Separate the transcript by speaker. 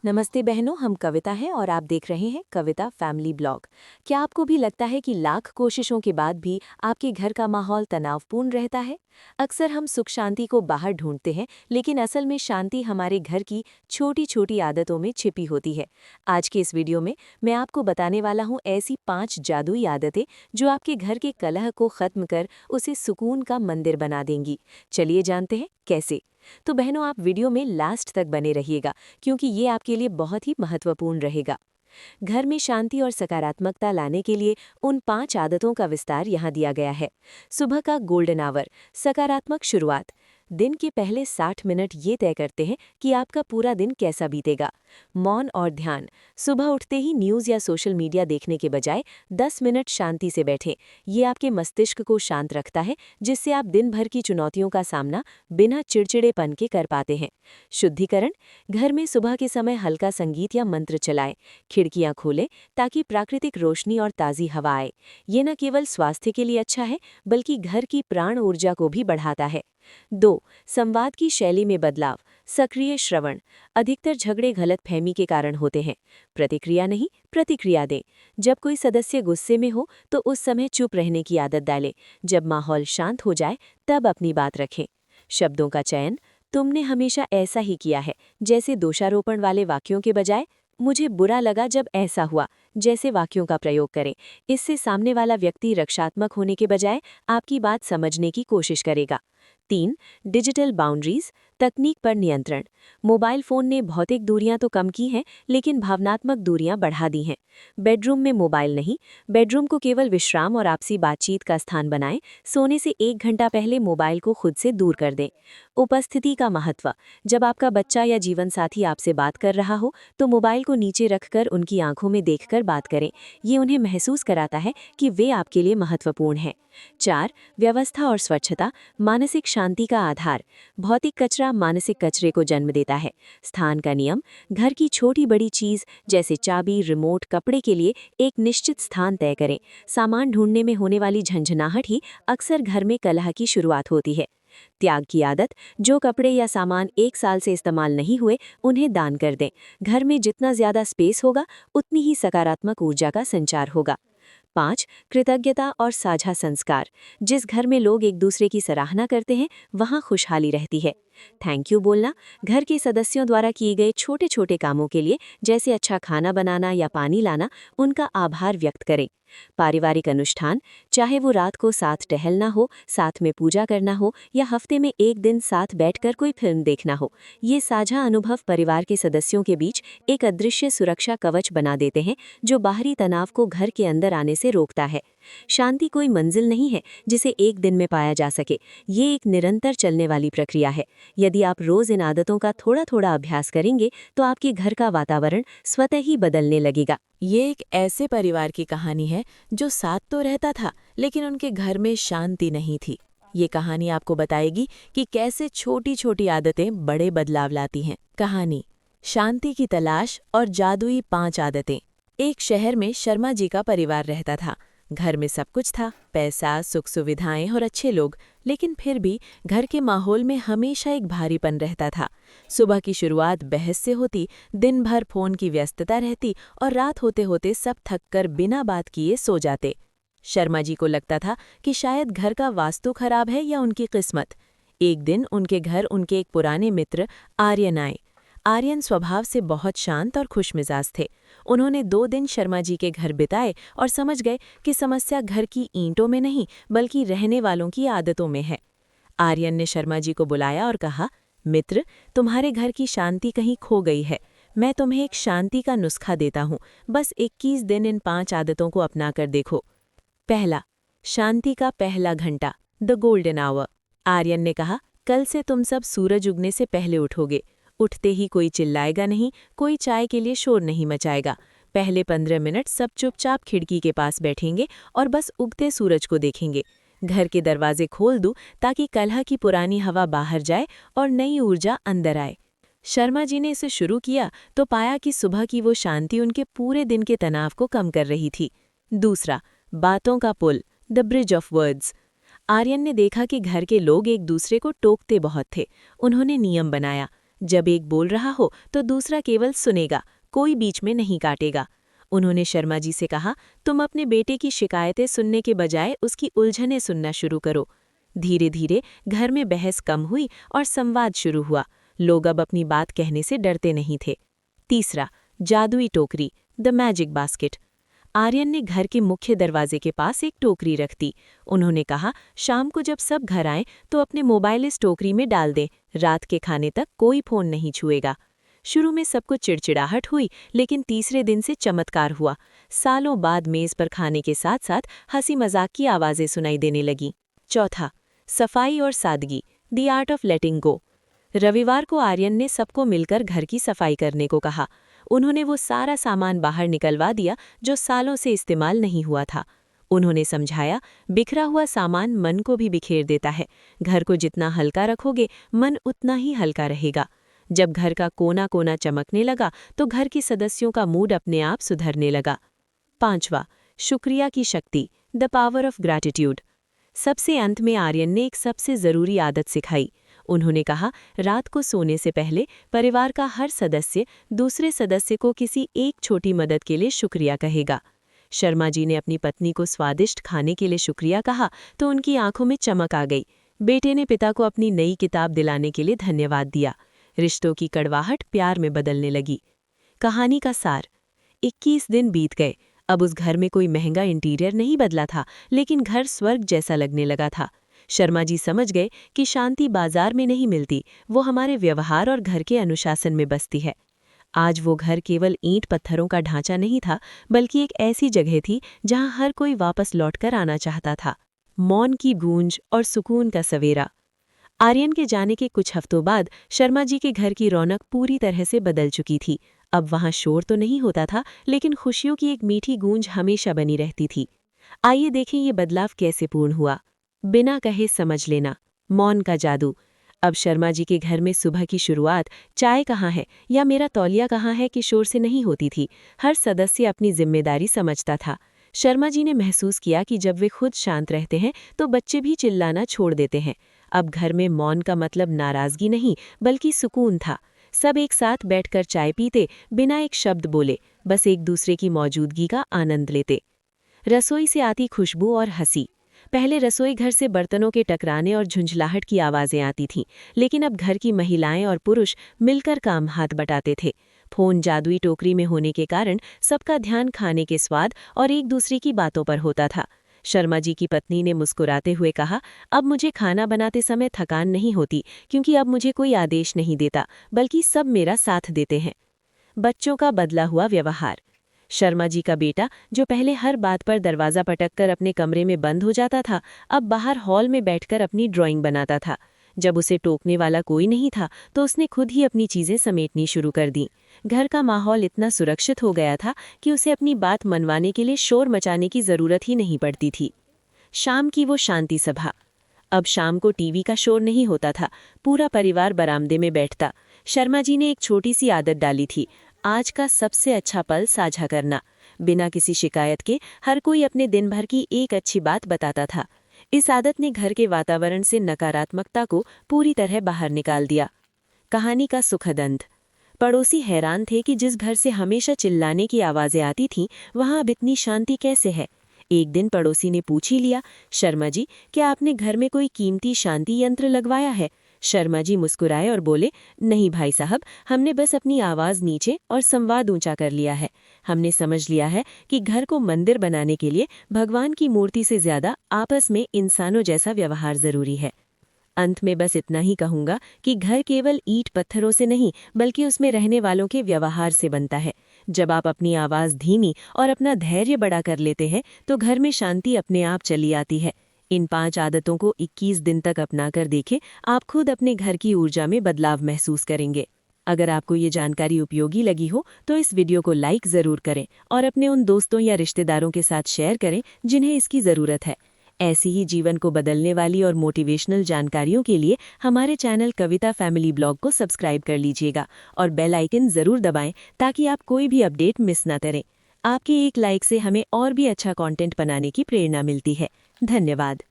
Speaker 1: नमस्ते बहनों, हम कविता हैं और आप देख रहे हैं कविता फैमिली ब्लॉग। क्या आपको भी लगता है कि लाख कोशिशों के बाद भी आपके घर का माहौल तनावपूर्ण रहता है? अक्सर हम सुख शांति को बाहर ढूंढते हैं, लेकिन असल में शांति हमारे घर की छोटी छोटी आदतों में छिपी होती है। आज के इस वीडियो में मैं आपको बताने वाला हूँ ऐसी 5 जादुई आदतें जो आपके घर के कलह को खत्म कर उसे सुकून का मंदिर बना देंगी। चलिए जानते हैं कैसे। तो बहनों, आप वीडियो में लास्ट तक बने रहिएगा, क्योंकि ये आपके लिए बहुत ही महत्वपूर्ण रहेगा। घर में शांति और सकारात्मकता लाने के लिए उन 5 आदतों का विस्तार यहाँ दिया गया है। सुबह का गोल्डन आवर, सकारात्मक शुरुआत। दिन के पहले 60 मिनट ये तय करते हैं कि आपका पूरा दिन कैसा बीतेगा। मौन और ध्यान, सुबह उठते ही न्यूज़ या सोशल मीडिया देखने के बजाय 10 मिनट शांति से बैठें। ये आपके मस्तिष्क को शांत रखता है, जिससे आप दिन भर की चुनौतियों का सामना बिना चिड़चिड़ेपन के कर पाते हैं। शुद्धिकरण, घर में सुबह के समय हल्का संगीत या मंत्र चलाएं। खिड़कियां खोलें ताकि प्राकृतिक रोशनी और ताज़ी हवा आए। ये न केवल स्वास्थ्य के लिए अच्छा है, बल्कि घर की प्राण ऊर्जा को भी बढ़ाता है। 2. संवाद की शैली में बदलाव, सक्रिय श्रवण। अधिकतर झगड़े गलतफहमी के कारण होते हैं। प्रतिक्रिया नहीं, प्रतिक्रिया दें। जब कोई सदस्य गुस्से में हो तो उस समय चुप रहने की आदत डालें। जब माहौल शांत हो जाए तब अपनी बात रखें। शब्दों का चयन, तुमने हमेशा ऐसा ही किया है जैसे दोषारोपण वाले वाक्यों के बजाय मुझे बुरा लगा जब ऐसा हुआ जैसे वाक्यों का प्रयोग करें। इससे सामने वाला व्यक्ति रक्षात्मक होने के बजाय आपकी बात समझने की कोशिश करेगा। 3. डिजिटल बाउंड्रीज, तकनीक पर नियंत्रण। मोबाइल फ़ोन ने भौतिक दूरियां तो कम की हैं, लेकिन भावनात्मक दूरियां बढ़ा दी हैं। बेडरूम में मोबाइल नहीं, बेडरूम को केवल विश्राम और आपसी बातचीत का स्थान बनाएं। सोने से 1 घंटा पहले मोबाइल को खुद से दूर कर दें। उपस्थिति का महत्व, जब आपका बच्चा या जीवन साथी आपसे बात कर रहा हो तो मोबाइल को नीचे रखकर उनकी आंखों में देखकर बात करें। ये उन्हें महसूस कराता है कि वे आपके लिए महत्वपूर्ण हैं। 4. व्यवस्था और स्वच्छता, मानसिक शांति का आधार। भौतिक कचरा मानसिक कचरे को जन्म देता है। स्थान का नियम, घर की छोटी बड़ी चीज जैसे चाबी, रिमोट, कपड़े के लिए एक निश्चित स्थान तय करें। सामान ढूंढने में होने वाली झंझनाहट ही अक्सर घर में कलह की शुरुआत होती है। त्याग की आदत, जो कपड़े या सामान 1 साल से इस्तेमाल नहीं हुए उन्हें दान कर दें। घर में जितना ज्यादा स्पेस होगा उतनी ही सकारात्मक ऊर्जा का संचार होगा। 5. कृतज्ञता और साझा संस्कार, जिस घर में लोग एक दूसरे की सराहना करते हैं वहाँ खुशहाली रहती है। थैंक यू बोलना, घर के सदस्यों द्वारा किए गए छोटे छोटे कामों के लिए जैसे अच्छा खाना बनाना या पानी लाना, उनका आभार व्यक्त करें। पारिवारिक अनुष्ठान, चाहे वो रात को साथ टहलना हो, साथ में पूजा करना हो या हफ्ते में 1 दिन साथ बैठकर कोई फिल्म देखना हो, ये साझा अनुभव परिवार के सदस्यों के बीच एक अदृश्य सुरक्षा कवच बना देते हैं, जो बाहरी तनाव को घर के अंदर आने से रोकता है। शांति कोई मंजिल नहीं है जिसे एक दिन में पाया जा सके, ये एक निरंतर चलने वाली प्रक्रिया है। यदि आप रोज इन आदतों का थोड़ा थोड़ा अभ्यास करेंगे तो आपके घर का वातावरण स्वतः ही बदलने लगेगा।
Speaker 2: ये एक ऐसे परिवार की कहानी है जो साथ तो रहता था, लेकिन उनके घर में शांति नहीं थी। ये कहानी आपको बताएगी कि कैसे छोटी छोटी आदतें बड़े बदलाव लाती हैं। कहानी, शांति की तलाश और जादुई 5 आदतें। एक शहर में शर्मा जी का परिवार रहता था। घर में सब कुछ था, पैसा, सुख सुविधाएं और अच्छे लोग, लेकिन फिर भी घर के माहौल में हमेशा एक भारीपन रहता था। सुबह की शुरुआत बहस से होती, दिन भर फोन की व्यस्तता रहती और रात होते होते सब थककर बिना बात किए सो जाते। शर्मा जी को लगता था कि शायद घर का वास्तु खराब है या उनकी किस्मत। एक दिन उनके घर उनके एक पुराने मित्र आर्यन आए। आर्यन स्वभाव से बहुत शांत और खुशमिजाज थे। उन्होंने 2 दिन शर्मा जी के घर बिताए और समझ गए कि समस्या घर की ईंटों में नहीं बल्कि रहने वालों की आदतों में है। आर्यन ने शर्मा जी को बुलाया और कहा, मित्र, तुम्हारे घर की शांति कहीं खो गई है। मैं तुम्हें एक शांति का नुस्खा देता हूँ, बस 21 दिन इन 5 आदतों को अपना कर देखो। पहला, शांति का पहला घंटा, द गोल्डन आवर। आर्यन ने कहा, कल से तुम सब सूरज उगने से पहले उठोगे। उठते ही कोई चिल्लाएगा नहीं, कोई चाय के लिए शोर नहीं मचाएगा। पहले 15 मिनट सब चुपचाप खिड़की के पास बैठेंगे और बस उगते सूरज को देखेंगे। घर के दरवाजे खोल दूं ताकि कलह की पुरानी हवा बाहर जाए और नई ऊर्जा अंदर आए। शर्मा जी ने इसे शुरू किया तो पाया कि सुबह की वो शांति उनके पूरे दिन के तनाव को कम कर रही थी। दूसरा, बातों का पुल, the bridge of words. Aryan ने देखा कि घर के लोग एक दूसरे को टोकते बहुत थे। उन्होंने नियम बनाया, जब एक बोल रहा हो तो दूसरा केवल सुनेगा, कोई बीच में नहीं काटेगा। उन्होंने शर्मा जी से कहा, तुम अपने बेटे की शिकायतें सुनने के बजाय उसकी उलझनें सुनना शुरू करो। धीरे धीरे घर में बहस कम हुई और संवाद शुरू हुआ। लोग अब अपनी बात कहने से डरते नहीं थे। तीसरा, जादुई टोकरी, द मैजिक बास्केट। आर्यन ने घर के मुख्य दरवाजे के पास एक टोकरी रख दी। उन्होंने कहा, शाम को जब सब घर आएं तो अपने मोबाइल इस टोकरी में डाल दें, रात के खाने तक कोई फोन नहीं छुएगा। शुरू में सबको चिड़चिड़ाहट हुई, लेकिन तीसरे दिन से चमत्कार हुआ। सालों बाद मेज पर खाने के साथ साथ हंसी मजाक की आवाजें सुनाई देने लगीं। चौथा, सफाई और सादगी, द आर्ट ऑफ लेटिंग गो। रविवार को आर्यन ने सबको मिलकर घर की सफाई करने को कहा। उन्होंने वो सारा सामान बाहर निकलवा दिया जो सालों से इस्तेमाल नहीं हुआ था। उन्होंने समझाया, बिखरा हुआ सामान मन को भी बिखेर देता है। घर को जितना हल्का रखोगे, मन उतना ही हल्का रहेगा। जब घर का कोना कोना चमकने लगा तो घर के सदस्यों का मूड अपने आप सुधरने लगा। पांचवा, शुक्रिया की शक्ति, द पावर ऑफ ग्रैटिट्यूड। सबसे अंत में आर्यन ने एक सबसे ज़रूरी आदत सिखाई। उन्होंने कहा, रात को सोने से पहले परिवार का हर सदस्य दूसरे सदस्य को किसी एक छोटी मदद के लिए शुक्रिया कहेगा। शर्मा जी ने अपनी पत्नी को स्वादिष्ट खाने के लिए शुक्रिया कहा तो उनकी आंखों में चमक आ गई। बेटे ने पिता को अपनी नई किताब दिलाने के लिए धन्यवाद दिया। रिश्तों की कड़वाहट प्यार में बदलने लगी। कहानी का सार, 21 दिन बीत गए। अब उस घर में कोई महंगा इंटीरियर नहीं बदला था, लेकिन घर स्वर्ग जैसा लगने लगा था। शर्मा जी समझ गए कि शांति बाजार में नहीं मिलती, वो हमारे व्यवहार और घर के अनुशासन में बसती है। आज वो घर केवल ईंट पत्थरों का ढांचा नहीं था, बल्कि एक ऐसी जगह थी जहां हर कोई वापस लौटकर आना चाहता था। मौन की गूंज और सुकून का सवेरा। आर्यन के जाने के कुछ हफ्तों बाद शर्मा जी के घर की रौनक पूरी तरह से बदल चुकी थी। अब वहां शोर तो नहीं होता था, लेकिन खुशियों की एक मीठी गूंज हमेशा बनी रहती थी। आइए देखें ये बदलाव कैसे पूर्ण हुआ। बिना कहे समझ लेना, मौन का जादू। अब शर्मा जी के घर में सुबह की शुरुआत चाय कहाँ है या मेरा तौलिया कहाँ है कि शोर से नहीं होती थी। हर सदस्य अपनी जिम्मेदारी समझता था। शर्मा जी ने महसूस किया कि जब वे खुद शांत रहते हैं तो बच्चे भी चिल्लाना छोड़ देते हैं। अब घर में मौन का मतलब नाराजगी नहीं, बल्कि सुकून था। सब एक साथ बैठकर चाय पीते, बिना एक शब्द बोले, बस एक दूसरे की मौजूदगी का आनंद लेते। रसोई से आती खुशबू और हंसी। पहले रसोई घर से बर्तनों के टकराने और झुंझलाहट की आवाज़ें आती थीं, लेकिन अब घर की महिलाएं और पुरुष मिलकर काम हाथ बटाते थे। फोन जादुई टोकरी में होने के कारण सबका ध्यान खाने के स्वाद और एक दूसरे की बातों पर होता था। शर्मा जी की पत्नी ने मुस्कुराते हुए कहा, अब मुझे खाना बनाते समय थकान नहीं होती, क्योंकि अब मुझे कोई आदेश नहीं देता, बल्कि सब मेरा साथ देते हैं। बच्चों का बदला हुआ व्यवहार। शर्मा जी का बेटा, जो पहले हर बात पर दरवाज़ा पटककर अपने कमरे में बंद हो जाता था, अब बाहर हॉल में बैठकर अपनी ड्राइंग बनाता था। जब उसे टोकने वाला कोई नहीं था तो उसने खुद ही अपनी चीज़ें समेटनी शुरू कर दी। घर का माहौल इतना सुरक्षित हो गया था कि उसे अपनी बात मनवाने के लिए शोर मचाने की ज़रूरत ही नहीं पड़ती थी। शाम की वो शांति सभा। अब शाम को टीवी का शोर नहीं होता था, पूरा परिवार बरामदे में बैठता। शर्मा जी ने एक छोटी सी आदत डाली थी, आज का सबसे अच्छा पल साझा करना। बिना किसी शिकायत के हर कोई अपने दिन भर की एक अच्छी बात बताता था। इस आदत ने घर के वातावरण से नकारात्मकता को पूरी तरह बाहर निकाल दिया। कहानी का सुखद अंत। पड़ोसी हैरान थे कि जिस घर से हमेशा चिल्लाने की आवाज़ें आती थीं, वहाँ अब इतनी शांति कैसे है। एक दिन पड़ोसी ने पूछ ही लिया, शर्मा जी, क्या आपने घर में कोई कीमती शांति यंत्र लगवाया है? शर्मा जी मुस्कुराए और बोले, नहीं भाई साहब, हमने बस अपनी आवाज़ नीचे और संवाद ऊंचा कर लिया है। हमने समझ लिया है कि घर को मंदिर बनाने के लिए भगवान की मूर्ति से ज़्यादा आपस में इंसानों जैसा व्यवहार ज़रूरी है। अंत में बस इतना ही कहूँगा कि घर केवल ईंट पत्थरों से नहीं, बल्कि उसमें रहने वालों के व्यवहार से बनता है। जब आप अपनी आवाज़ धीमी और अपना धैर्य बड़ा कर लेते हैं तो घर में शांति अपने आप चली आती है। इन 5 आदतों को 21 दिन तक अपनाकर देखें, आप खुद अपने घर की ऊर्जा में बदलाव महसूस करेंगे। अगर आपको ये जानकारी उपयोगी लगी हो तो इस वीडियो को लाइक ज़रूर करें और अपने उन दोस्तों या रिश्तेदारों के साथ शेयर करें जिन्हें इसकी ज़रूरत है। ऐसी ही जीवन को बदलने वाली और मोटिवेशनल जानकारियों के लिए हमारे चैनल कविता फैमिली ब्लॉग को सब्सक्राइब कर लीजिएगा और बेल आइकन ज़रूर दबाएं ताकि आप कोई भी अपडेट मिस ना करें। आपके एक लाइक से हमें और भी अच्छा कंटेंट बनाने की प्रेरणा मिलती है। धन्यवाद।